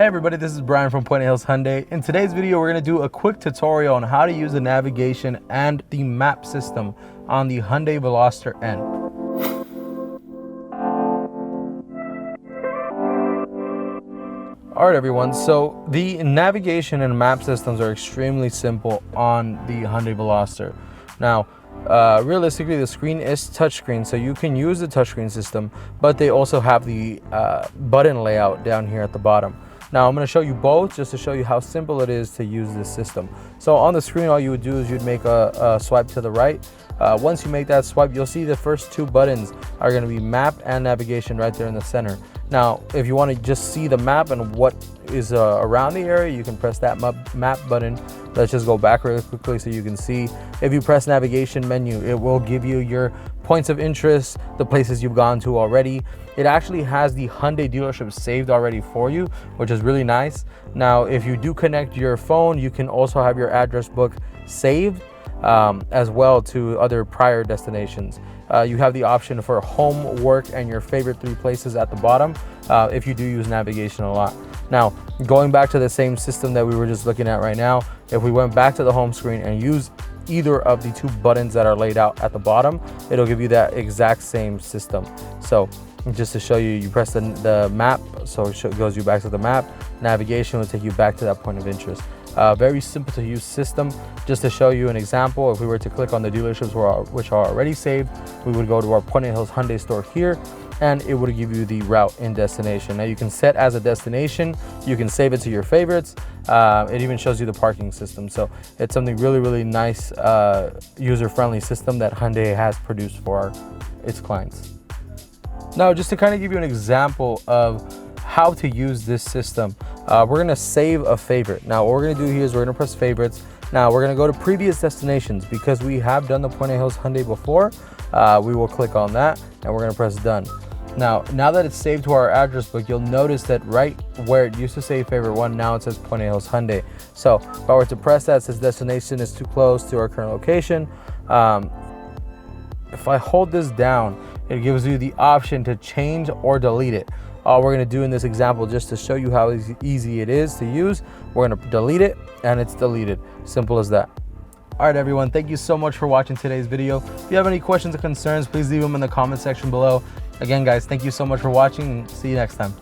Hey everybody, this is Brian from Puente Hyundai. In today's video, we're going to do a quick tutorial on how to use the navigation and the map system on the Hyundai Veloster N. Alright everyone, so the navigation and map systems are extremely simple on the Hyundai Veloster. Now, realistically, the screen is touchscreen, so you can use the touchscreen system, but they also have the button layout down here at the bottom. Now I'm going to show you both just to show you how simple it is to use this system. So on the screen, all you would do is you'd make a swipe to the right. Once you make that swipe, you'll see the first two buttons are going to be map and navigation right there in the center. Now, if you want to just see the map and what is around the area, you can press that map button. Let's just go back really quickly so you can see. If you press navigation menu, it will give you your points of interest, the places you've gone to already. It actually has the Hyundai dealership saved already for you, which is really nice. Now, if you do connect your phone, you can also have your address book saved as well to other prior destinations. You have the option for home, work, and your favorite 3 places at the bottom if you do use navigation a lot. Now, going back to the same system that we were just looking at right now, if we went back to the home screen and use either of the 2 buttons that are laid out at the bottom, it'll give you that exact same system. So just to show you, you press the map, so it goes you back to the map. Navigation will take you back to that point of interest. Very simple to use system. Just to show you an example, if we were to click on the dealerships which are already saved, we would go to our Puente Hyundai store here, and it would give you the route and destination. Now you can set as a destination, you can save it to your favorites. It even shows you the parking system. So it's something really nice, user-friendly system that Hyundai has produced for its clients. Now, just to kind of give you an example of how to use this system, we're going to save a favorite. Now, what we're going to do here is we're going to press favorites. Now, we're going to go to previous destinations because we have done the Puente Hyundai before. We will click on that and we're going to press done. Now that it's saved to our address book, you'll notice that right where it used to say favorite one, now it says Puente Hyundai. So if I were to press that, it says destination is too close to our current location. If I hold this down, it gives you the option to change or delete it. All we're going to do in this example, just to show you how easy it is to use, we're going to delete it and it's deleted. Simple as that. All right, everyone, thank you so much for watching today's video. If you have any questions or concerns, please leave them in the comment section below. Again, guys, thank you so much for watching and see you next time.